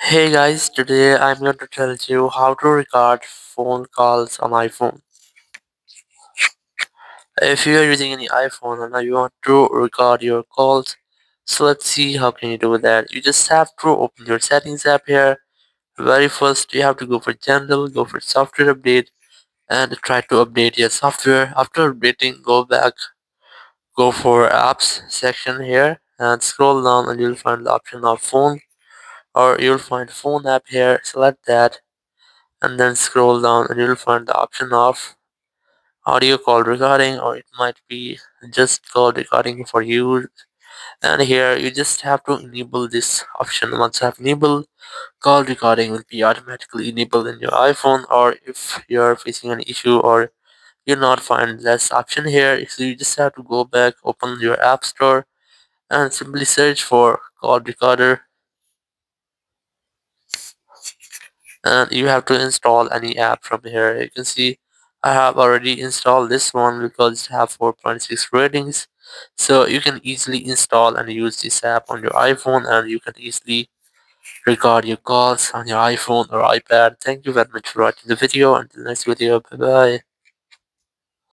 Hey guys, today I'm going to tell you how to record phone calls on iPhone. If you are using any iPhone and you want to record your calls, so let's see how can you do that. You just have to open your settings app here. Very first you have to go for general, go for software update and try to update your software. After updating, go back, go for apps section here and scroll down and you'll find the option of phone or you'll find phone app here. Select that and then scroll down and you'll find the option of audio call recording, or it might be just call recording for you. And here you just have to enable this option. Once you have enabled, call recording will be automatically enabled in your iPhone. Or if you're facing an issue or you not find this option here, so you just have to go back, open your app store and simply search for call recorder, and you have to install any app from here. You can see I have already installed this one because it have 4.6 ratings, so you can easily install and use this app on your iPhone and you can easily record your calls on your iPhone or iPad. Thank you very much for watching the video. Until next video, bye bye.